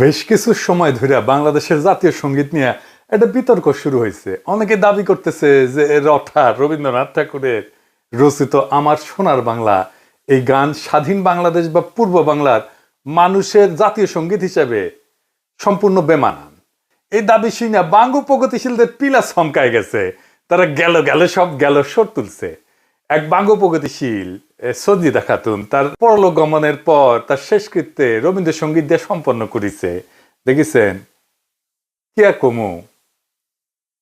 বেশ কিছু সময় ধরে বাংলাদেশের জাতীয় সঙ্গীত নিয়ে একটা বিতর্ক শুরু হয়েছে। অনেকে দাবি করতেছে যে রবীন্দ্রনাথ ঠাকুরের রচিত আমার সোনার বাংলা এই গান স্বাধীন বাংলাদেশ বা পূর্ব বাংলার মানুষের জাতীয় সঙ্গীত হিসেবে সম্পূর্ণ বেমানান। এই দাবি শুনে বাঙ্গু প্রগতিশীলদের পিলা চমকায় গেছে। তারা গেল গেল সব গেল সর তুলছে। এক বাঙ্গু প্রগতিশীল সঞ্জিদা খাতুন তার পরলোক গমনের পর তার শেষকৃত্যে রবীন্দ্রসঙ্গীত দিয়ে সম্পন্ন করেছে। দেখেছেন কি আর কমু।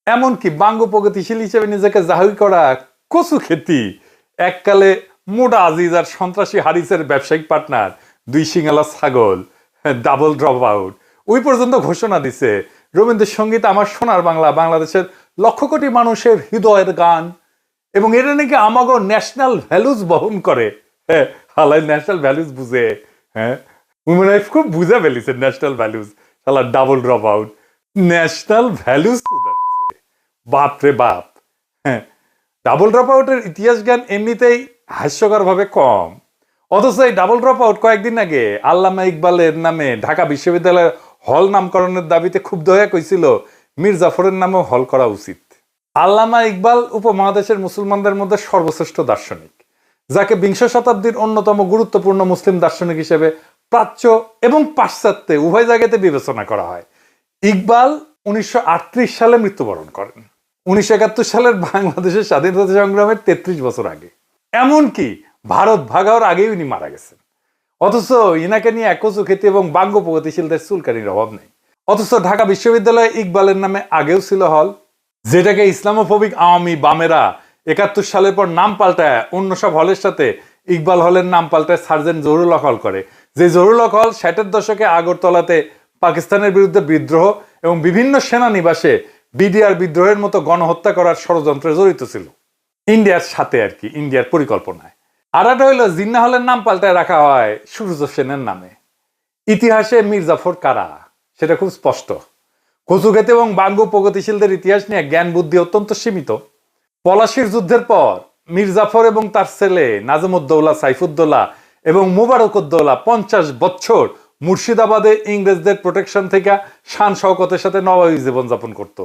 এমনকি বাঙ্গু প্রগতিশীল হিসেবে নিজেকে জাহির করা কচু খেতি এককালে মোডা আজিজ আর সন্ত্রাসী হারিসের ব্যবসায়িক পার্টনার দুই সিঙ্গালা ছাগল ডাবল ড্রপ আউট ওই পর্যন্ত ঘোষণা দিছে রবীন্দ্রসঙ্গীত আমার সোনার বাংলা বাংলাদেশের লক্ষ কোটি মানুষের হৃদয়ের গান এবং এটা নাকি আমাগো ন্যাশনাল ভ্যালুজ বহন করে। হ্যাঁ, হালাই ন্যাশনাল ভ্যালুজ বুঝে। হ্যাঁ, উইমেন লাইফ খুব বুঝে ফেলিছে ন্যাশনাল ভ্যালুজ। শালা double drop out national values বাপ রে বাপ। হ্যাঁ, ডাবল ড্রপ আউটের ইতিহাস জ্ঞান এমনিতেই হাস্যকর ভাবে কম, অথচ এই ডাবল ড্রপ আউট কয়েকদিন আগে আল্লামা ইকবালের নামে ঢাকা বিশ্ববিদ্যালয়ের হল নামকরণের দাবিতে ক্ষুব্ধ হয়ে কইছিল মীর জাফরের নামেও হল করা উচিত। আল্লামা ইকবাল উপমহাদেশের মুসলমানদের মধ্যে সর্বশ্রেষ্ঠ দার্শনিক, যাকে বিংশ শতাব্দীর অন্যতম গুরুত্বপূর্ণ মুসলিম দার্শনিক হিসেবে প্রাচ্য এবং পাশ্চাত্যে উভয় জায়গাতে বিবেচনা করা হয়। ইকবাল 1938 সালে মৃত্যুবরণ করেন, 1971 সালের বাংলাদেশের স্বাধীনতা সংগ্রামের 33 বছর আগে। এমনকি ভারত ভাগ হওয়ার আগেই উনি মারা গেছেন। অথচ ইনাকে নিয়ে একচু খ্যাতি এবং বাঙ্গু প্রগতিশীলদের চুলকানির অভাব নেই। অথচ ঢাকা বিশ্ববিদ্যালয়ে ইকবালের নামে আগেও ছিল হল, যেটাকে ইসলামোফোবিক আওয়ামী বামেরা 71 সালের পর নাম পাল্টায় অন্য সব হলের সাথে ইকবাল হলের নাম পাল্টায় সার্জেন্ট জহুরুল হক হল করে। যে জহুরুল হক হল 60-এর দশকে আগরতলাতে পাকিস্তানের বিরুদ্ধে বিদ্রোহ এবং বিভিন্ন সেনানিবাসে বিডিআর বিদ্রোহের মতো গণহত্যা করার ষড়যন্ত্রে জড়িত ছিল, ইন্ডিয়ার সাথে আর কি, ইন্ডিয়ার পরিকল্পনায়। আর একটা হইল জিন্না হলের নাম পাল্টায় রাখা হয় সূর্য সেনের নামে। ইতিহাসে মীর জাফর কারা সেটা খুব স্পষ্ট। কচুক্ষেতে এবং বাঙ্গু প্রগতিশীলদের ইতিহাস নিয়ে জ্ঞান বুদ্ধি অত্যন্ত সীমিত। পলাশির যুদ্ধের পর মীর জাফর এবং তার ছেলে নাজমুদ্দৌলা, সাইফুদ্দৌলা এবং মুবারকউদ্দৌলা 50 বছর মুর্শিদাবাদে ইংরেজদের প্রোটেকশন থেকে শান শওকতের সাথে নবাবী জীবনযাপন করত,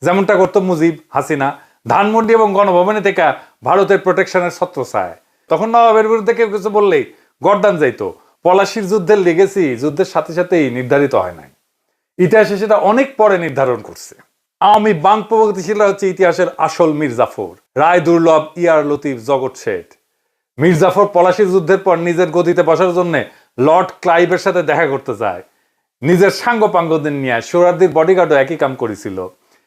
যেমনটা করতো মুজিব, হাসিনা। ধানমন্ডি এবং গণভবনে থেকে ভারতের প্রোটেকশনের ছত্রছায়। তখন নবাবের বিরুদ্ধে কেউ কিছু বললেই গর্দান যাইতো। পলাশির যুদ্ধের লেগেসি যুদ্ধের সাথে সাথেই নির্ধারিত হয় নাই, ইতিহাসে সেটা অনেক পরে নির্ধারণ করছে। আওয়ামী বাং প্রগতিশীলরা হচ্ছে ইতিহাসের আসল মীর জাফর, রায় দুর্লভ, ইয়ার লতিফ, জগৎ শেঠ। মীর জাফর পলাশির যুদ্ধের পর নিজের গদিতে বসার জন্য লর্ড ক্লাইভের সাথে দেখা করতে যায়। নিজের সাঙ্গপাঙ্গদের নিয়ে সোহরাওয়ার্দীর বডিগার্ডও একই কাম করেছিল।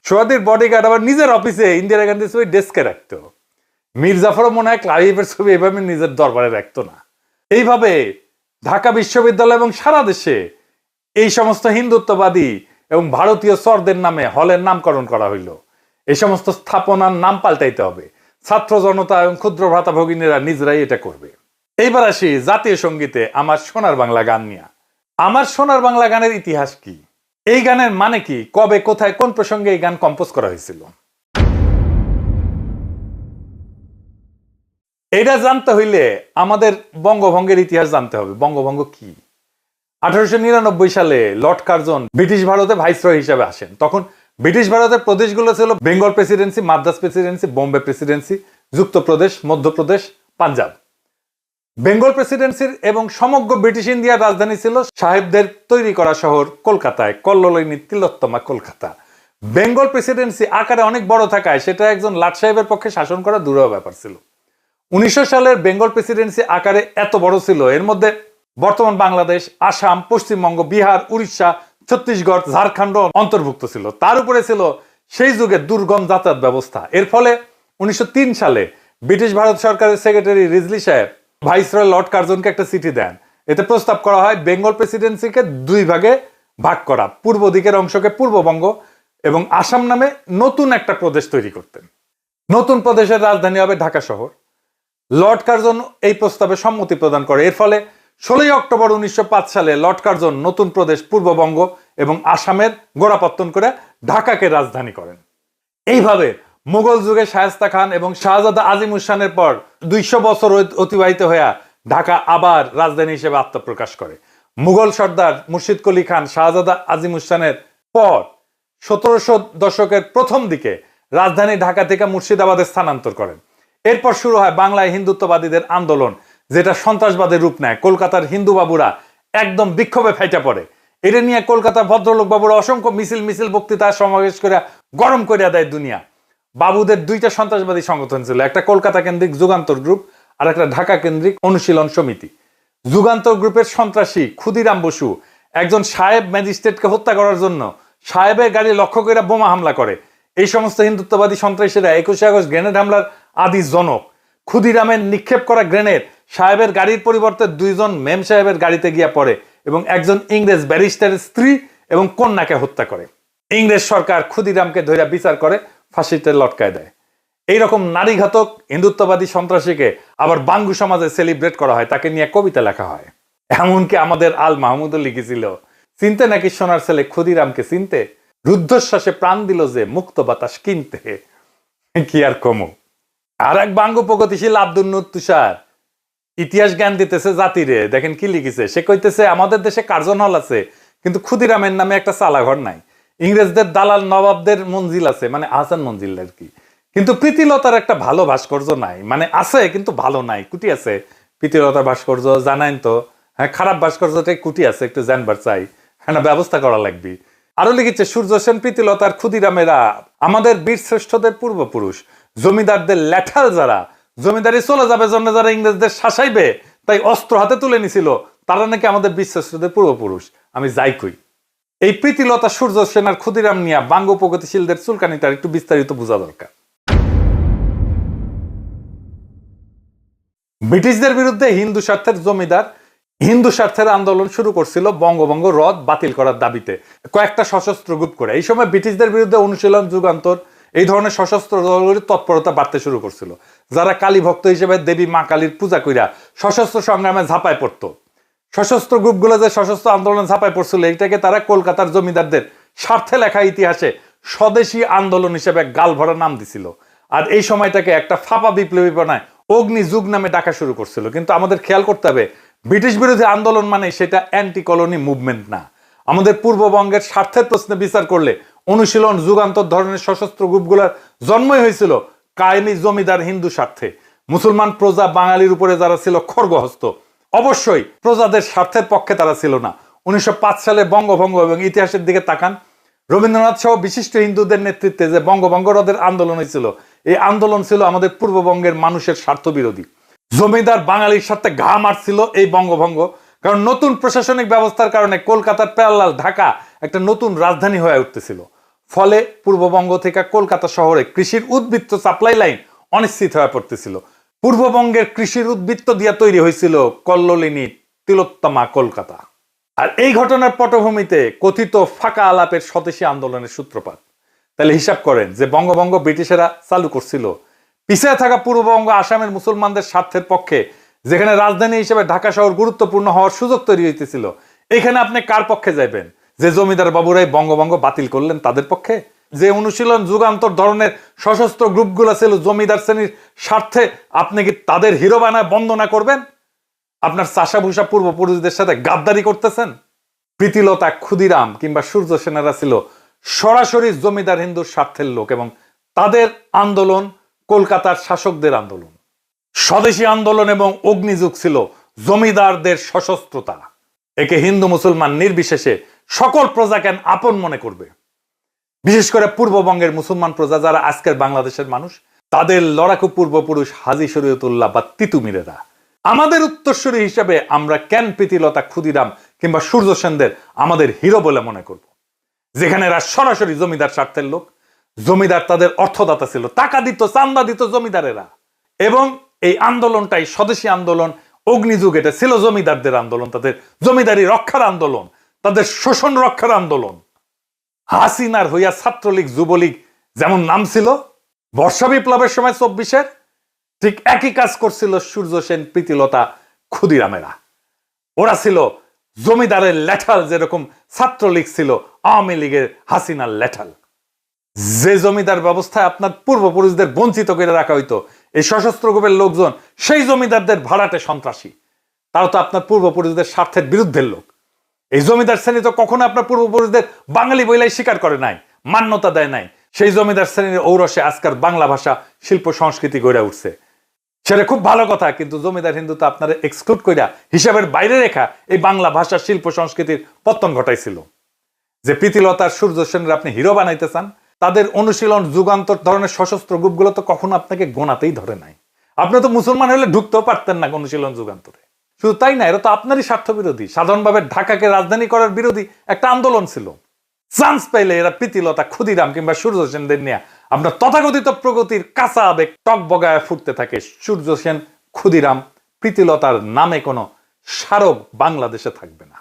সোহরাওয়ার্দীর বডিগার্ড আবার নিজের অফিসে ইন্দিরা গান্ধীর ছবি ডেস্কে রাখতো। মীর জাফরও মনে হয় ক্লাইভের ছবি এভাবে নিজের দরবারে রাখতো না। এইভাবে ঢাকা বিশ্ববিদ্যালয় এবং সারা দেশে এই সমস্ত হিন্দুত্ববাদী এবং ভারতীয় চরদের নামে হলের নামকরণ করা হইল। এই সমস্ত স্থাপনার নাম পাল্টাইতে হবে। ছাত্র জনতা এবং ক্ষুদ্র ভ্রাতা ভগিনীরা নিজেরাই এটা করবে। এইবার আসি জাতীয় সঙ্গীতে আমার সোনার বাংলা গান নিয়ে। আমার সোনার বাংলা গানের ইতিহাস কি, এই গানের মানে কি, কবে, কোথায়, কোন প্রসঙ্গে এই গান কম্পোজ করা হয়েছিল, এটা জানতে হইলে আমাদের বঙ্গভঙ্গের ইতিহাস জানতে হবে। বঙ্গভঙ্গ কি? 1899 সালে লর্ড কার্জন ব্রিটিশ ভারতে ভাইসরয় হিসেবে আসেন। তখন ব্রিটিশ ভারতের প্রদেশগুলো ছিল Bengal presidency, Madras presidency, Bombay presidency, Yuktapradesh, Madhya Pradesh, Punjab. Bengal প্রেসিডেন্সির এবং সমগ্র ব্রিটিশ ইন্ডিয়ার রাজধানী ছিল সাহেবদের তৈরি করা শহর কলকাতায়, কল্লোলিনী তিলোত্তমা কলকাতা। বেঙ্গল প্রেসিডেন্সি আকারে অনেক বড় থাকায় সেটা একজন লাট সাহেবের পক্ষে শাসন করা দুরূহ ব্যাপার ছিল। 1900 সালের বেঙ্গল প্রেসিডেন্সি আকারে এত বড় ছিল, এর মধ্যে বর্তমান বাংলাদেশ, আসাম, পশ্চিমবঙ্গ, বিহার, উড়িষ্যা, ছত্তিশগড়, ঝাড়খণ্ড অন্তর্ভুক্ত ছিল। তার উপরে ছিল সেই যুগে দুর্গম যাতায়াত ব্যবস্থা। এর ফলে 1903 সালে ব্রিটিশ ভারত সরকারের সেক্রেটারি রিজলি সাহেব ভাইসরয় লর্ড কার্জনকে একটা চিঠি দেন। এতে প্রস্তাব করা হয় বেঙ্গল প্রেসিডেন্সিকে দুই ভাগে ভাগ করা, পূর্ব দিকের অংশকে পূর্ববঙ্গ এবং আসাম নামে নতুন একটা প্রদেশ তৈরি করতেন। নতুন প্রদেশের রাজধানী হবে ঢাকা শহর। লর্ড কার্জন এই প্রস্তাবে সম্মতি প্রদান করে। এর ফলে 16 অক্টোবর 1905 সালে লর্ড কার্জন নতুন প্রদেশ পূর্ববঙ্গ এবং আসামের গোড়াপত্তন করে ঢাকাকে রাজধানী করেন। এইভাবে মুঘল যুগে শায়েস্তা খান এবং শাহজাদা আজিম উসানের পর 200 বছর অতিবাহিত হয়ে ঢাকা আবার রাজধানী হিসেবে আত্মপ্রকাশ করে। মুঘল সর্দার মুর্শিদ কুলি খান শাহজাদা আজিমুসানের পর 1700 দশকের প্রথম দিকে রাজধানী ঢাকা থেকে মুর্শিদাবাদে স্থানান্তর করেন। এরপর শুরু হয় বাংলায় হিন্দুত্ববাদীদের আন্দোলন, যেটা সন্ত্রাসবাদের রূপ নেয়। কলকাতার হিন্দু বাবুরা একদম বিক্ষোভে ফেটে পড়ে। এটা নিয়ে কলকাতার ভদ্রলোক বাবুরা অসংখ্য মিছিল বক্তৃতা সমাবেশ করে গরম করে দেয় দুনিয়া। বাবুদের দুইটা সন্ত্রাসবাদী সংগঠন ছিল, একটা কলকাতা কেন্দ্রিক যুগান্তর গ্রুপ আর একটা ঢাকা কেন্দ্রিক অনুশীলন সমিতি। যুগান্তর গ্রুপের সন্ত্রাসী ক্ষুদিরাম বসু একজন সাহেব ম্যাজিস্ট্রেটকে হত্যা করার জন্য সাহেবের গাড়ি লক্ষ্য করে বোমা হামলা করে। এই সমস্ত হিন্দুত্ববাদী সন্ত্রাসীরা 21শে আগস্ট গ্রেনেড হামলার আদি জনক। ক্ষুদিরামের নিক্ষেপ করা গ্রেনেড সাহেবের গাড়ির পরিবর্তে দুইজন মেম সাহেবের গাড়িতে গিয়ে পড়ে এবং একজন ইংরেজ ব্যারিস্টারের স্ত্রী এবং কন্যাকে হত্যা করে। ইংরেজ সরকার ক্ষুদিরামকে ধরে বিচার করে ফাঁসিতে লটকায় দেয়। এইরকম নারীঘাতক হিন্দুত্ববাদী সন্ত্রাসীকে আবার বাঙ্গু সমাজে সেলিব্রেট করা হয়, তাকে নিয়ে কবিতা লেখা হয়। এমনকি আমাদের আল মাহমুদও লিখেছিল, চিনতে নাকি সোনার ছেলে ক্ষুদিরামকে চিনতে, রুদ্ধশ্বাসে প্রাণ দিল যে মুক্ত বাতাস কিনতে। কি আর কমু। আর এক বাঙ্গু প্রগতিশীল আব্দুল নূর তুষার ইতিহাস জ্ঞান দিতেছে জাতিরে। দেখেন কি লিখেছে, সে কইতেছে আমাদের দেশে কার্জন হল আছে, কিন্তু ক্ষুদিরামের নামে একটা চালাঘর নাই। ইংরেজদের দালাল নবাবদের মঞ্জিল আছে, মানে আহসান মঞ্জিল আর কি, কিন্তু প্রীতিলতার একটা ভালো ভাস্কর্য নাই। মানে আছে কিন্তু ভালো নাই, কুটি আছে। প্রীতিলতার ভাস্কর্য জানাইন তো, হ্যাঁ খারাপ ভাস্কর্যটাই কুটি আছে, একটু জানবার চাই, হ্যাঁ ব্যবস্থা করা লাগবে। আরো লিখেছে সূর্য সেন, প্রীতিলতার, ক্ষুদিরামেরা আমাদের বীর শ্রেষ্ঠদের পূর্বপুরুষ। জমিদারদের ল্যাঠাল যারা, জমিদারি চলে যাবে জন্য যারা ইংরেজদের শাসাইবে তাই অস্ত্র হাতে তুলে নিছিল, তারা নাকি আমাদের বীর শ্রেষ্ঠদের পূর্বপুরুষ। আমি যাই কই, এই প্রীতিলতা, সূর্য সেন আর ক্ষুদিরাম নিয়া বাঙ্গু প্রগতিশীলদের চুলকানিটা একটু বিস্তারিত বোঝা দরকার। ব্রিটিশদের বিরুদ্ধে হিন্দু স্বার্থের জমিদার হিন্দু স্বার্থের আন্দোলন শুরু করছিল বঙ্গভঙ্গ রদ বাতিল করার দাবিতে কয়েকটা সশস্ত্র গ্রুপ করে। এই সময় ব্রিটিশদের বিরুদ্ধে অনুশীলন, যুগান্তর এই ধরনের সশস্ত্র দলগুলির তৎপরতা বাড়তে শুরু করছিল, যারা কালী ভক্ত হিসেবে দেবী মা কালীর পূজা কইরা সশস্ত্র সংগ্রামে ঝাঁপায় পড়ত। সশস্ত্র গ্রুপগুলো যে সশস্ত্র আন্দোলনে ঝাঁপায় পড়ছিল, এইটাকে তারা কলকাতার জমিদারদের স্বার্থে লেখা ইতিহাসে স্বদেশী আন্দোলন হিসেবে গাল ভরা নাম দিছিল। আর এই সময়টাকে একটা ফাঁপা বিপ্লবী বানায় অগ্নি যুগ নামে ডাকা শুরু করছিল। কিন্তু আমাদের খেয়াল করতে হবে, ব্রিটিশ বিরোধী আন্দোলন মানে সেটা অ্যান্টি কলোনি মুভমেন্ট না। আমাদের পূর্ববঙ্গের স্বার্থের প্রশ্নে বিচার করলে অনুশীলন, যুগান্তর ধরনের সশস্ত্র গ্রুপগুলোর জন্মই হয়েছিল কায়েমি জমিদার হিন্দু স্বার্থে। মুসলমান প্রজা বাঙালির উপরে যারা ছিল খড়গহস্ত, অবশ্যই প্রজাদের স্বার্থের পক্ষে তারা ছিল না। 1905 সালে বঙ্গভঙ্গ এবং ইতিহাসের দিকে তাকান, রবীন্দ্রনাথ সহ বিশিষ্ট হিন্দুদের নেতৃত্বে যে বঙ্গভঙ্গ রদের আন্দোলন হয়েছিল, এই আন্দোলন ছিল আমাদের পূর্ববঙ্গের মানুষের স্বার্থ বিরোধী। জমিদার বাঙালির সাথে ঘা মারছিল এই বঙ্গভঙ্গ, কারণ নতুন প্রশাসনিক ব্যবস্থার কারণে কলকাতার প্যারালাল ঢাকা একটা নতুন রাজধানী হয়ে উঠতেছিল। ফলে পূর্ববঙ্গ থেকে কলকাতা শহরে কৃষির উদ্বৃত্ত সাপ্লাই লাইন অনিশ্চিত হয়ে পড়তেছিল। পূর্ববঙ্গের কৃষির উদ্বৃত্ত দিয়ে তৈরি হয়েছিল কল্লোলিনী তিলোত্তমা কলকাতা। আর এই ঘটনার পটভূমিতে কথিত ফাঁকা আলাপের স্বদেশী আন্দোলনের সূত্রপাত। তাহলে হিসাব করেন যে বঙ্গভঙ্গ ব্রিটিশেরা চালু করছিল, পিছিয়ে থাকা পূর্ববঙ্গ আসামের মুসলমানদের স্বার্থের পক্ষে, যেখানে রাজধানী হিসেবে ঢাকা শহর গুরুত্বপূর্ণ হওয়ার সুযোগ তৈরি হইতেছিল। এখানে আপনি কার পক্ষে যাইবেন? যে জমিদার বাবুরাই বঙ্গভঙ্গ বাতিল করলেন তাদের পক্ষে? যে অনুশীলন, যুগান্তর ধরনের সশস্ত্র গ্রুপগুলো ছিল জমিদার শ্রেণীর স্বার্থে, আপনি কি তাদের হিরো বানায় বন্দনা করবেন? আপনার চাষাভূষা পূর্বপুরুষদের সাথে গাদ্দারি করতেছেন? প্রীতিলতা, ক্ষুদিরাম কিংবা সূর্য সেনারা ছিল সরাসরি জমিদার হিন্দুর স্বার্থের লোক, এবং তাদের আন্দোলন কলকাতার শাসকদের আন্দোলন। স্বদেশী আন্দোলন এবং অগ্নিযুগ ছিল জমিদারদের সশস্ত্রতা। একে হিন্দু মুসলমান নির্বিশেষে সকল প্রজাকে আপন মনে করবে। বিশেষ করে পূর্ববঙ্গের মুসলমান প্রজা যারা আজকের বাংলাদেশের মানুষ, তাদের লড়াকু পূর্বপুরুষ হাজী শরীয়তুল্লাহ বা তিতুমিরেরা। আমাদের উত্তরসূরি হিসেবে আমরা কেন প্রীতিলতা, ক্ষুদিরাম কিংবা সূর্য সেনদের আমাদের হিরো বলে মনে করব, যেখানে এরা সরাসরি জমিদার স্বার্থের লোক। জমিদার তাদের অর্থদাতা ছিল, টাকা দিত, চান্দা দিত জমিদারেরা। এবং এই আন্দোলনটাই স্বদেশী আন্দোলন, অগ্নিযুগ, এটা ছিল জমিদারদের আন্দোলন, তাদের জমিদারি রক্ষার আন্দোলন, তাদের শোষণ রক্ষার আন্দোলন। হাসিনার হইয়া ছাত্রলীগ, যুবলীগ যেমন নাম ছিল বর্ষা বিপ্লবের সময় 24-এর, ঠিক একই কাজ করছিল সূর্য সেন, প্রীতিলতা, ক্ষুদিরামেরা। ওরা ছিল জমিদারের ল্যাঠাল, যেরকম ছাত্রলীগ ছিল আওয়ামী লীগের হাসিনার ল্যাঠাল। যে জমিদার ব্যবস্থায় আপনার পূর্বপুরুষদের বঞ্চিত করে রাখা হইতো, এই সশস্ত্র গ্রুপের লোকজন সেই জমিদারদের ভাড়াটে সন্ত্রাসী। তারা তো আপনার পূর্বপুরুষদের স্বার্থের বিরুদ্ধের লোক। এই জমিদার শ্রেণী তো কখনো আপনার পূর্বপুরুষদের বাঙালি বইলাই স্বীকার করে নাই, মান্যতা দেয় নাই। সেই জমিদার শ্রেণীর ঔরসে আজকাল বাংলা ভাষা শিল্প সংস্কৃতি গড়ে উঠছে, সেটা খুব ভালো কথা। কিন্তু জমিদার হিন্দু তো আপনারা এক্সক্লুড কইরা হিসাবের বাইরে রেখা এই বাংলা ভাষা শিল্প সংস্কৃতির পতন ঘটাইছিল। যে প্রীতিলতার সূর্য সেনের আপনি হিরো বানাইতে চান, তাদের অনুশীলন যুগান্তর ধরনের সশস্ত্র গ্রুপগুলো তো কখনো আপনাকে গোনাতেই ধরে নাই। আপনি তো মুসলমান হলে ঢুকতেও পারতেন না অনুশীলন যুগান্তরে। শুধু তাই না, এরা তো আপনারই স্বার্থ বিরোধী, সাধারণভাবে ঢাকাকে রাজধানী করার বিরোধী একটা আন্দোলন ছিল। চান্স পাইলে এরা প্রীতিলতা, ক্ষুদিরাম কিংবা সূর্য সেনদের নিয়ে আপনার তথাকথিত প্রগতির কাঁচা আবেগ টক বগায় ফুটতে থাকে। সূর্য সেন, ক্ষুদিরাম, প্রীতিলতার নামে কোনো স্মারক বাংলাদেশে থাকবে না।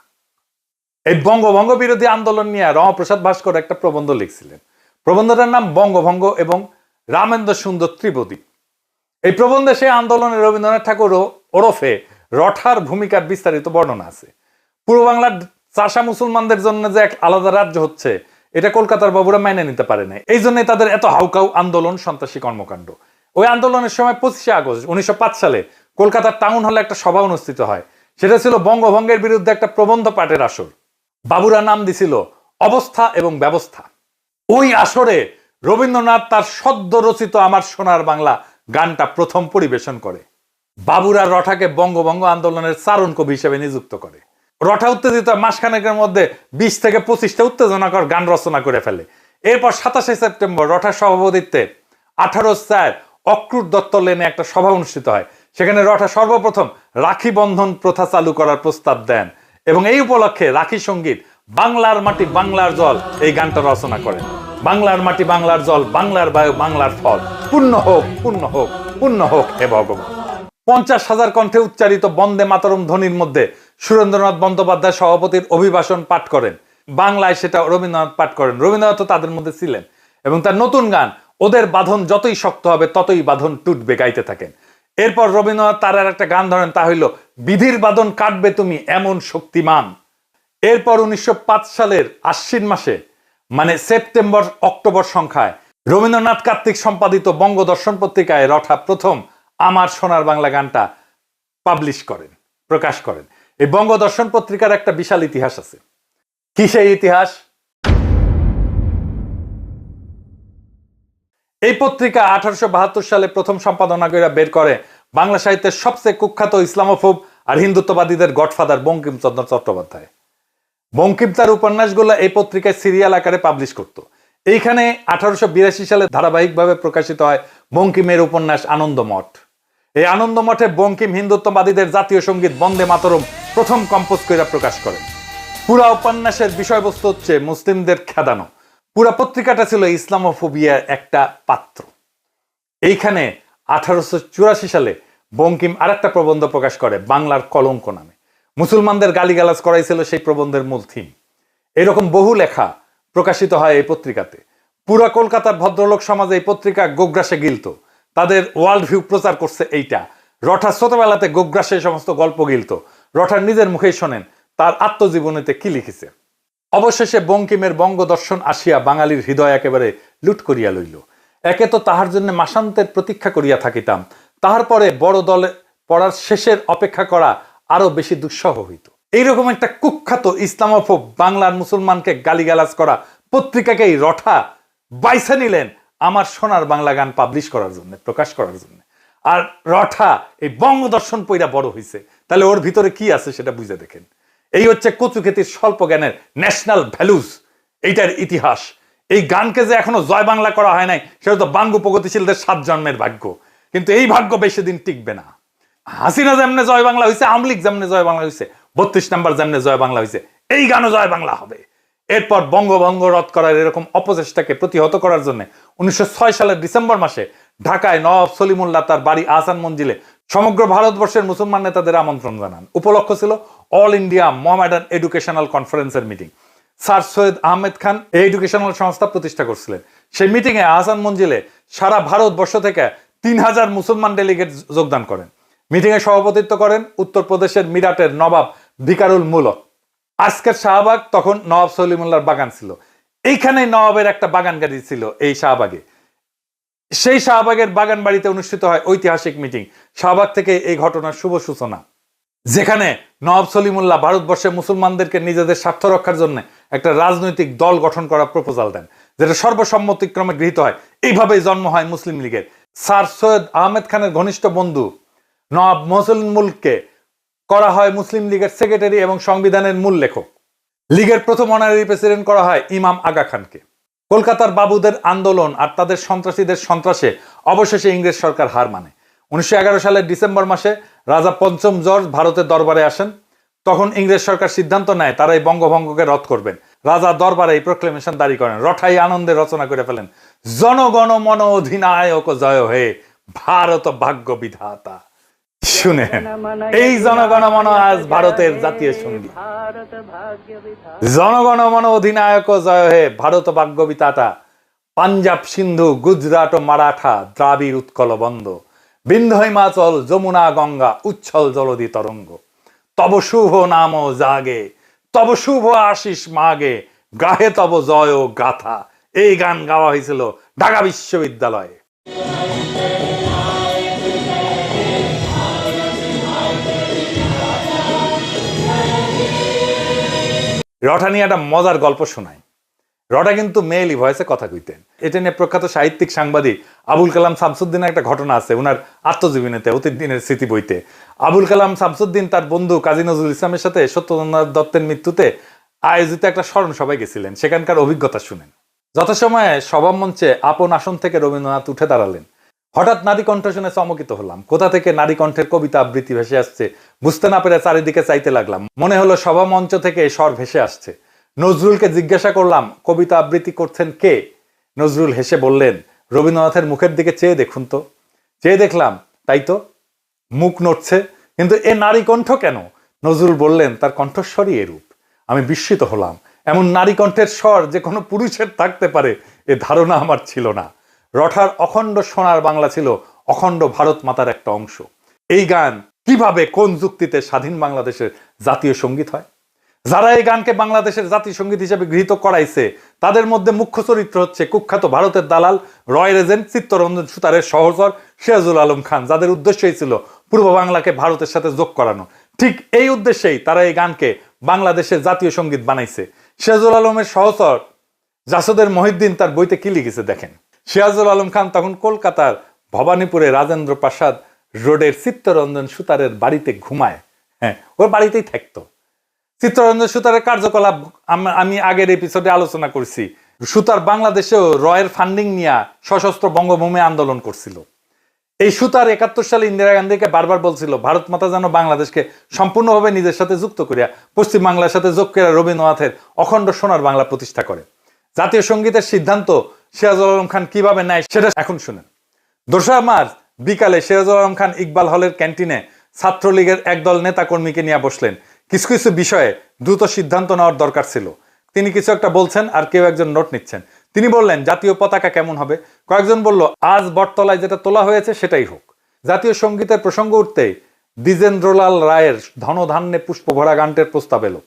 এই বঙ্গভঙ্গ বিরোধী আন্দোলন নিয়ে রমাপ্রসাদ ভাস্কর একটা প্রবন্ধ লিখছিলেন। প্রবন্ধটার নাম বঙ্গভঙ্গ এবং রামেন্দ্র সুন্দর ত্রিবেদী। এই প্রবন্ধে সেই আন্দোলনে রবীন্দ্রনাথ ঠাকুর ওরফে রঠার ভূমিকার বিস্তারিত বর্ণনা আছে। পূর্ব বাংলার চাষা মুসলমানদের জন্য যে এক আলাদা রাজ্য হচ্ছে, এটা কলকাতার বাবুরা মেনে নিতে পারে না। এই জন্যই তাদের এত হাউকাউ আন্দোলন, সন্ত্রাসী কর্মকাণ্ড। ওই আন্দোলনের সময় 25শে আগস্ট 1905 সালে কলকাতার টাউন হলে একটা সভা অনুষ্ঠিত হয়। সেটা ছিল বঙ্গভঙ্গের বিরুদ্ধে একটা প্রবন্ধ পাঠের আসর। বাবুরা নাম দিছিল অবস্থা এবং ব্যবস্থা। ওই আসরে রবীন্দ্রনাথ তার সদ্য রচিত আমার সোনার বাংলা গানটা প্রথম পরিবেশন করে। বাবুরা রঠাকে বঙ্গভঙ্গ আন্দোলনের চারণ কবি হিসেবে নিযুক্ত করে। রঠা উত্তেজিত মাসখানেকের মধ্যে 20 থেকে 25টা উত্তেজনাকর গান রচনা করে ফেলে। এরপর 27শে সেপ্টেম্বর রঠার সভাপতিত্বে 18/4 অক্রুর দত্ত লেনে একটা সভা অনুষ্ঠিত হয়। সেখানে রঠা সর্বপ্রথম রাখি বন্ধন প্রথা চালু করার প্রস্তাব দেন এবং এই উপলক্ষে রাখি সঙ্গীত বাংলার মাটি বাংলার জল এই গানটা রচনা করেন। বাংলার মাটি বাংলার জল, বাংলার বায়ু বাংলার ফল, পূর্ণ হোক পূর্ণ হোক পূর্ণ হোক হে ভগবান। 50,000 কণ্ঠে উচ্চারিত বন্দে মাতরম ধ্বনির মধ্যে সুরেন্দ্রনাথ বন্দ্যোপাধ্যায় সভাপতির অভিভাষণ পাঠ করেন। বাংলায় সেটা রবীন্দ্রনাথ পাঠ করেন। রবীন্দ্রনাথ তাদের মধ্যে ছিলেন এবং তার নতুন গান ওদের বাঁধন যতই শক্ত হবে ততই বাঁধন টুটবে গাইতে থাকেন। এরপর রবীন্দ্রনাথ তার আর একটা গান ধরেন, তা হইল বিধির বাঁধন কাটবে তুমি এমন শক্তিমান। এরপর 1905 সালের আশ্বিন মাসে, মানে সেপ্টেম্বর অক্টোবর সংখ্যায়, রবীন্দ্রনাথ কার্তিক সম্পাদিত বঙ্গদর্শন পত্রিকায় রঠা প্রথম আমার সোনার বাংলা গানটা পাবলিশ করেন, প্রকাশ করেন। এই বঙ্গদর্শন পত্রিকার একটা বিশাল ইতিহাস আছে। কি সেই ইতিহাস? এই পত্রিকা 1872 সালে প্রথম সম্পাদনা করে বের করে বাংলা সাহিত্যের সবচেয়ে কুখ্যাত ইসলামোফোব আর হিন্দুত্ববাদীদের গডফাদার বঙ্কিমচন্দ্র চট্টোপাধ্যায়। বঙ্কিম তার উপন্যাসগুলো এই পত্রিকায় সিরিয়াল আকারে পাবলিশ করত। এইখানে 1882 সালে ধারাবাহিকভাবে প্রকাশিত হয় বঙ্কিমের উপন্যাস আনন্দমঠ। এই আনন্দমঠে বঙ্কিম হিন্দুত্ববাদীদের জাতীয় সঙ্গীত বন্দে মাতরম প্রথম কম্পোজ করে প্রকাশ করেন। পুরা উপন্যাসের বিষয়বস্তু হচ্ছে মুসলিমদের খেদানো। পুরা পত্রিকাটা ছিল ইসলামোফোবিয়ার একটা পাত্র। এইখানে 1884 সালে বঙ্কিম আরেকটা প্রবন্ধ প্রকাশ করে বাংলার কলঙ্ক নামে। মুসলমানদের গালিগালাজ করাইছিল সেই প্রবন্ধের মূল থিম। এরকম বহু লেখা প্রকাশিত হয় এই পত্রিকাতে। পুরা কলকাতার ভদ্রলোক সমাজে এই পত্রিকা গোগ্রাসে গিলত। তাদের ওয়ার্ল্ড ভিউ প্রচার করছে এইটা। রঠা ছোটবেলাতে গোগ্রাসে সমস্ত গল্প গিলত। রঠার নিজের মুখেই শোনেন তার আত্মজীবনীতে কি লিখেছে। অবশেষে বঙ্কিমের বঙ্গদর্শন আসিয়া বাঙালির হৃদয় একেবারে লুট করিয়া লইল। একে তো তাহার জন্য মাসান্তের প্রতীক্ষা করিয়া থাকিতাম, তাহার পরে বড় দলে পড়ার শেষের অপেক্ষা করা আরো বেশি দুঃসহ হইত। এইরকম একটা কুখ্যাত ইসলামোফোব বাংলার মুসলমানকে গালিগালাজ করা পত্রিকাকেই রঠা বাইছে নিলেন আমার সোনার বাংলা গান পাবলিশ করার জন্য, প্রকাশ করার জন্য। আর রঠা এই বঙ্গদর্শন পইরা বড় হইছে, তাহলে ওর ভিতরে কি আছে সেটা বুঝে দেখেন। এই হচ্ছে কচুক্ষেতির স্বল্প জ্ঞানের ন্যাশনাল ভ্যালুস, এইটার ইতিহাস। এই গানকে যে এখনো জয় বাংলা করা হয় নাই, সেটা তো বাঙ্গু প্রগতিশীলদের 7 জন্মের ভাগ্য। কিন্তু এই ভাগ্য বেশি দিন টিকবে না। হাসিনা যেমনে জয় বাংলা হয়েছে, আওয়ামী লীগ যেমনে জয় বাংলা হয়েছে, 32 নম্বর যেমনে জয় বাংলা হয়েছে, এই গানও জয় বাংলা হবে। এরপর বঙ্গভঙ্গ রদ করার এরকম অপচেষ্টাকে প্রতিহত করার জন্য 1906 সালের ডিসেম্বর মাসে ঢাকায় নওয়াব সলিমুল্লাহ তার বাড়ি আহসান মঞ্জিলে সমগ্র ভারতবর্ষের মুসলমান নেতাদের আমন্ত্রণ জানান। উপলক্ষ ছিল অল ইন্ডিয়া মোহামেডান এডুকেশনাল কনফারেন্সের মিটিং। স্যার সৈয়দ আহমেদ খান এই এডুকেশনাল সংস্থা প্রতিষ্ঠা করছিলেন। সেই মিটিংয়ে আহসান মঞ্জিলে সারা ভারতবর্ষ থেকে 3000 মুসলমান ডেলিগেট যোগদান করেন। মিটিংয়ে সভাপতিত্ব করেন উত্তরপ্রদেশের মিরাটের নবাব ভিকারুল মুলক। আজকের শাহবাগ তখন নওয়াব সলিমুল্লাহর বাগান ছিল। এইখানে নওয়াবের একটা বাগান গাড়ি ছিল এই শাহবাগে। সেই শাহবাগের বাগান বাড়িতে অনুষ্ঠিত হয় ঐতিহাসিক মিটিং। শাহবাগ থেকে এই ঘটনার শুভ সূচনা। যেখানে নওয়াব সলিমুল্লাহ ভারতবর্ষে মুসলমানদেরকে নিজেদের স্বার্থ রক্ষার জন্য একটা রাজনৈতিক দল গঠন করার প্রপোজাল দেন, যেটা সর্বসম্মতিক্রমে গৃহীত হয়। এইভাবেই জন্ম হয় মুসলিম লীগের। স্যার সৈয়দ আহমেদ খানের ঘনিষ্ঠ বন্ধু নওয়াব মহসিন মুলককে করা হয় মুসলিম লীগের সেক্রেটারি এবং সংবিধানের মূল লেখক। লীগের প্রথম অনারারি প্রেসিডেন্ট করা হয় ইমাম আগা খানকে। কলকাতার বাবুদের আন্দোলন আর তাদের সন্ত্রাসীদের সন্ত্রাসে অবশেষে ইংরেজ সরকার হার মানে। 1911 সালের ডিসেম্বর মাসে রাজা পঞ্চম জর্জ ভারতের দরবারে আসেন। তখন ইংরেজ সরকার সিদ্ধান্ত নেয় তারা এই বঙ্গভঙ্গকে রদ করবেন। রাজা দরবারে এই প্রক্লেমেশন জারি করেন। রঠাই আনন্দে রচনা করে ফেলেন, জনগণ মন অধিনায়ক জয় হে, ভারত ভাগ্য বিধাতা। শুনেন, এই জনগণ মন আজ ভারতের জাতীয় সঙ্গীত। জনগণ মন অধিনায়ক জয় হে, ভারত ভাগ্য বিধাতা। পাঞ্জাব সিন্ধু গুজরাট ও মারাঠা দ্রাবিড় উৎকল বন্ধ, বিন্ধ্য হিমাচল যমুনা গঙ্গা উচ্ছল জলধি তরঙ্গ। তব শুভ নাম জাগে, তব শুভ আশিস মাগে, গাহে তব জয় গাথা। এই গান গাওয়া হয়েছিল ঢাকা বিশ্ববিদ্যালয়ে। রটা নিয়ে একটা মজার গল্প শোনাই। রটা কিন্তু মেয়েলি ভয়েসে কথা কইতেন। এটা নিয়ে প্রখ্যাত সাহিত্যিক সাংবাদিক আবুল কালাম শামসুদ্দিনের একটা ঘটনা আছে উনার আত্মজীবনীতে, অতীত দিনের স্মৃতি বইতে। আবুল কালাম শামসুদ্দিন তার বন্ধু কাজী নজরুল ইসলামের সাথে সত্যেন্দ্রনাথ দত্তের মৃত্যুতে আয়োজিত একটা স্মরণ সভায় গেছিলেন। সেখানকার অভিজ্ঞতা শুনেন। যথাসময়ে সভা মঞ্চে আপন আসন থেকে রবীন্দ্রনাথ উঠে দাঁড়ালেন। হঠাৎ নারী কণ্ঠ শুনে চমকিত হলাম। কোথা থেকে নারী কণ্ঠের কবিতা আবৃত্তি ভেসে আসছে বুঝতে না পেরে চারিদিকে চাইতে লাগলাম। মনে হলো সভা মঞ্চ থেকে স্বর ভেসে আসছে। নজরুলকে জিজ্ঞাসা করলাম, কবিতা আবৃত্তি করছেন কে? নজরুল হেসে বললেন, রবীন্দ্রনাথের মুখের দিকে চেয়ে দেখুন তো। চেয়ে দেখলাম, তাই তো, মুখ নড়ছে, কিন্তু এ নারী কণ্ঠ কেন? নজরুল বললেন, তার কণ্ঠস্বরই এরূপ। আমি বিস্মিত হলাম। এমন নারী কণ্ঠের স্বর যে কোনো পুরুষের থাকতে পারে এ ধারণা আমার ছিল না। রঠার অখণ্ড সোনার বাংলা ছিল অখণ্ড ভারত মাতার একটা অংশ। এই গান কিভাবে কোন যুক্তিতে স্বাধীন বাংলাদেশের জাতীয় সঙ্গীত হয়? যারা এই গানকে বাংলাদেশের জাতীয় সঙ্গীত হিসেবে গৃহীত করাইছে তাদের মধ্যে মুখ্য চরিত্র হচ্ছে কুখ্যাত ভারতের দালাল রয়্যাল এজেন্ট চিত্তরঞ্জন সুতারের সহচর সিরাজুল আলম খান, যাদের উদ্দেশ্যই ছিল পূর্ব বাংলাকে ভারতের সাথে যোগ করানো। ঠিক এই উদ্দেশ্যেই তারা এই গানকে বাংলাদেশের জাতীয় সঙ্গীত বানাইছে। সিরাজুল আলমের সহচর জাসদের মহিউদ্দিন তার বইতে কি লিখেছে দেখেন। সিরাজুল আলম খান তখন কলকাতার ভবানীপুরে রাজেন্দ্র প্রাসাদ রোডের চিত্তরঞ্জন সুতারের বাড়িতে ঘুমায়। হ্যাঁ, ওর বাড়িতেই থাকতো। চিত্তরঞ্জন সুতারের কার্যকলাপ আমি আগের এপিসোডে আলোচনা করছি। সুতার বাংলাদেশেও রয়ের ফান্ডিং নিয়ে সশস্ত্র বঙ্গভূমি আন্দোলন করছিল। এই সুতার 71 সালে ইন্দিরা গান্ধীকে বারবার বলছিল ভারত মাতা যেন বাংলাদেশকে সম্পূর্ণভাবে নিজের সাথে যুক্ত করিয়া পশ্চিম বাংলার সাথে যোগ করিয়া রবীন্দ্রনাথের অখণ্ড সোনার বাংলা প্রতিষ্ঠা করে। জাতীয় সঙ্গীতের সিদ্ধান্ত সিরাজুল আলম খান কিভাবে নেয় সেটা এখন শুনেন। 2 মার্চ বিকালে সিরাজুল আলম খান ইকবাল হলের ক্যান্টিনে ছাত্রলীগের একদল নেতা কর্মীকে নিয়ে বসলেন। কিছু কিছু বিষয়ে দ্রুত সিদ্ধান্ত নেওয়ার দরকার ছিল। তিনি কিছু একটা বলছেন আর কেউ একজন নোট নিচ্ছেন। তিনি বললেন, জাতীয় পতাকা কেমন হবে? কয়েকজন বলল, আজ বটতলায় যেটা তোলা হয়েছে সেটাই হোক। জাতীয় সঙ্গীতের প্রসঙ্গ উঠতেই দ্বিজেন্দ্রলাল রায়ের ধনধান্যে পুষ্প ভরা গানটির প্রস্তাব এলো।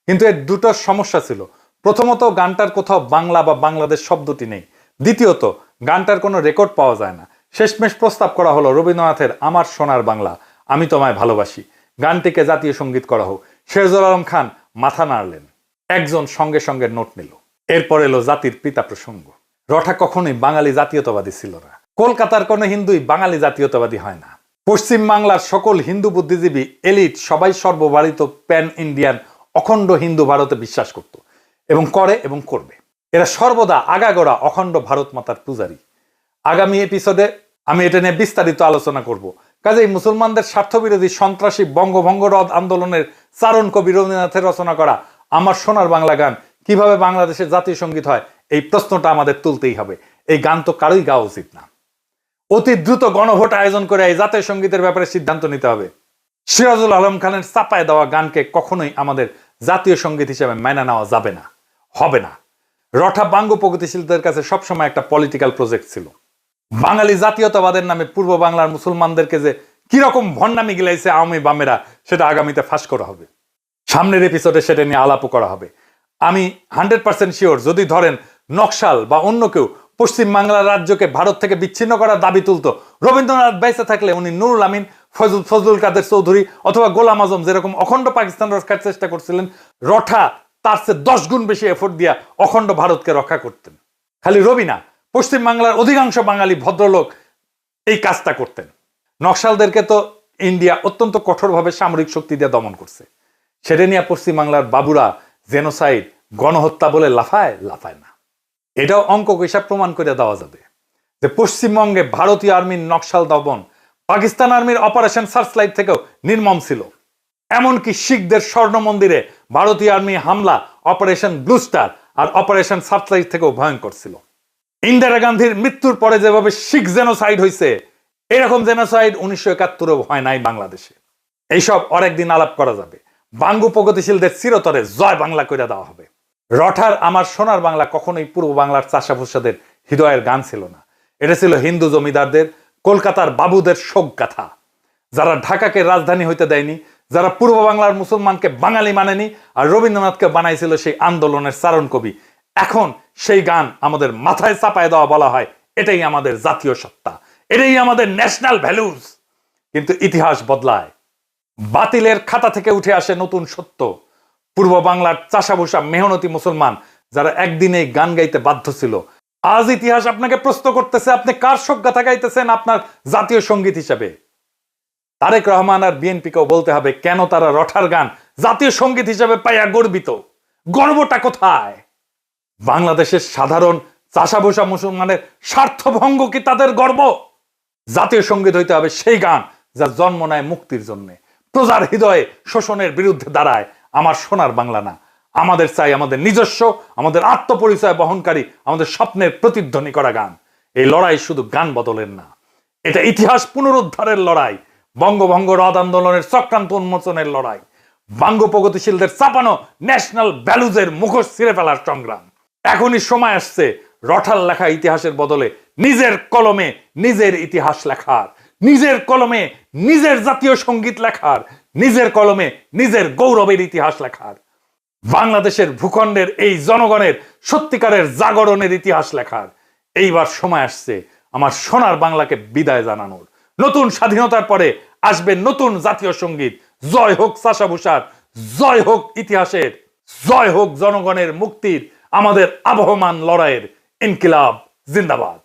কিন্তু এর দুটো সমস্যা ছিল। প্রথমত, গানটার কোথাও বাংলা বা বাংলাদেশ শব্দটি নেই। দ্বিতীয়ত, গানটার কোনো রেকর্ড পাওয়া যায় না। শেষমেশ প্রস্তাব করা হলো রবীন্দ্রনাথের আমার সোনার বাংলা, আমি তোমায় ভালোবাসি গানটিকে জাতীয় সঙ্গীত করা হোক। সিরাজুল আলম খান মাথা নাড়লেন। একজন সঙ্গে সঙ্গে নোট নিল। এরপর এলো জাতির পিতা প্রসঙ্গ। রঠা কখনোই বাঙালি জাতীয়তাবাদী ছিল না। কলকাতার কোনো হিন্দুই বাঙালি জাতীয়তাবাদী হয় না। পশ্চিম বাংলার সকল হিন্দু বুদ্ধিজীবী এলিট সবাই সর্বভারত প্যান ইন্ডিয়ান অখণ্ড হিন্দু ভারতে বিশ্বাস করত এবং করে এবং করবে। এরা সর্বদা আগাগোড়া অখণ্ড ভারত মাতার পূজারী। আগামী এপিসোডে আমি এটা নিয়ে বিস্তারিত আলোচনা করব। কাজেই মুসলমানদের স্বার্থবিরোধী সন্ত্রাসী বঙ্গভঙ্গ রদ আন্দোলনের চারণ কবি রবীন্দ্রনাথের রচনা করা আমার সোনার বাংলা গান কিভাবে বাংলাদেশের জাতীয় সঙ্গীত হয়, এই প্রশ্নটা আমাদের তুলতেই হবে। এই গান তো কারোই গাওয়া উচিত না। অতি দ্রুত গণভোট আয়োজন করে এই জাতীয় সঙ্গীতের ব্যাপারে সিদ্ধান্ত নিতে হবে। সিরাজুল আলম খানের চাপায় দেওয়া গানকে কখনোই আমাদের জাতীয় সঙ্গীত হিসেবে মেনে নেওয়া যাবে না, হবে না। রঠা বাঙ্গ প্রগতিশীলদের কাছে সবসময় একটা পলিটিক্যাল প্রজেক্ট ছিল। বাঙালি জাতীয়তাবাদের নামে পূর্ব বাংলার মুসলমানদেরকে যে কিরকম ভণ্ডামি গিলাইছে আওয়ামী বামেরা, সেটা আগামীতে ফাঁস করা হবে। সামনের এপিসোডে সেটা নিয়ে আলাপও করা হবে। আমি 100% শিওর, যদি ধরেন নকশাল বা অন্য কেউ পশ্চিম বাংলার রাজ্যকে ভারত থেকে বিচ্ছিন্ন করার দাবি তুলতো, রবীন্দ্রনাথ বেঁচে থাকলে উনি নুরুল আমিন ফজলুল কাদের চৌধুরী অথবা গোলাম আজম যেরকম অখণ্ড পাকিস্তান রক্ষার চেষ্টা করছিলেন, রঠা তার চেয়ে 10 গুণ বেশি এফোর্ট দিয়া অখণ্ড ভারতকে রক্ষা করতেন। খালি রবি না, পশ্চিম বাংলার অধিকাংশ বাঙালি ভদ্রলোক এই কাজটা করতেন। নকশালদেরকে তো ইন্ডিয়া অত্যন্ত কঠোরভাবে সামরিক শক্তি দিয়ে দমন করছে। সেটা নিয়ে পশ্চিম বাংলার বাবুরা জেনোসাইড, গণহত্যা বলে লাফায় না। এটাও অঙ্ক হিসাব প্রমাণ করে দেওয়া যাবে যে পশ্চিমবঙ্গে ভারতীয় আর্মির নকশাল দমন পাকিস্তান আর্মির অপারেশন সার্চলাইট থেকেও নির্মম ছিল। এমনকি শিখদের স্বর্ণ মন্দিরে ভারতীয় আর্মি হামলা অপারেশন ব্লু স্টার আর অপারেশন সার্চলাইট থেকেও ভয়ঙ্কর ছিল। ইন্দিরা গান্ধীর মৃত্যুর পরে যেভাবে শিখ জেনোসাইড হয়েছে, এরকম জেনোসাইড 1971 হয় নাই বাংলাদেশে। এইসব অনেকদিন আলাপ করা যাবে। বাঙ্গু প্রগতিশীলদের চিরতরে জয় বাংলা করে দেওয়া হবে। রঠার আমার সোনার বাংলা কখনোই পূর্ব বাংলার চাষাভুষাদের হৃদয়ের গান ছিল না। এটা ছিল হিন্দু জমিদারদের, কলকাতার বাবুদের শোক গাথা, যারা ঢাকাকে রাজধানী হইতে দেয়নি, যারা পূর্ব বাংলার মুসলমানকে বাঙালি মানেনি, আর রবীন্দ্রনাথকে বানাইছিল সেই আন্দোলনের চারণ কবি। এখন সেই গান আমাদের মাথায় চাপায় দেওয়া বলা হয় এটাই আমাদের জাতীয় সত্তা, এটাই আমাদের ন্যাশনাল ভ্যালুজ। কিন্তু ইতিহাস বদলায়, বাতিলের খাতা থেকে উঠে আসে নতুন সত্য। পূর্ব বাংলার চাষাভুষা মেহনতি মুসলমান যারা একদিনে গান গাইতে বাধ্য ছিল, আজ ইতিহাস আপনাকে প্রশ্ন করতেছে আপনি কার শোক গাথা গাইতেছেন আপনার জাতীয় সঙ্গীত হিসেবে। তারেক রহমান আর বিএনপিকেও বলতে হবে কেন তারা রঠার গান জাতীয় সঙ্গীত হিসেবে পাইয়া গর্বিত। গর্বটা কোথায়? বাংলাদেশের সাধারণ চাষাভুষা মুসলমানের স্বার্থভঙ্গ কি তাদের গর্ব? জাতীয় সঙ্গীত হইতে হবে সেই গান যা জন্ম নেয় মুক্তির জন্য, প্রজার হৃদয়ে শোষণের বিরুদ্ধে দাঁড়ায়। আমার সোনার বাংলা না, আমাদের চাই আমাদের নিজস্ব, আমাদের আত্মপরিচয় বহনকারী, আমাদের স্বপ্নের প্রতিধ্বনি করা গান। এই লড়াই শুধু গান বদলের না, এটা ইতিহাস পুনরুদ্ধারের লড়াই, বঙ্গভঙ্গ রদ আন্দোলনের চক্রান্ত উন্মোচনের লড়াই, বাঙ্গ প্রগতিশীলদের চাপানো ন্যাশনাল ভ্যালুজের মুখোশ ছিঁড়ে ফেলার সংগ্রাম। এখনই সময় আসছে রঠার লেখা ইতিহাসের বদলে নিজের কলমে নিজের ইতিহাস লেখার, নিজের কলমে নিজের জাতীয় সঙ্গীত লেখার, নিজের কলমে নিজের গৌরবের ইতিহাস লেখার, বাংলাদেশের ভূখণ্ডের এই জনগণের সত্যিকারের জাগরণের ইতিহাস লেখার। এইবার সময় আসছে আমার সোনার বাংলাকে বিদায় জানানোর। নতুন স্বাধীনতার পরে আসবে নতুন জাতীয় সঙ্গীত। জয় হোক চাষাভুষার, জয় হোক ইতিহাসের, জয় হোক জনগণের মুক্তির, আমাদের আবহমান লড়াইয়ের। ইনকিলাব জিন্দাবাদ।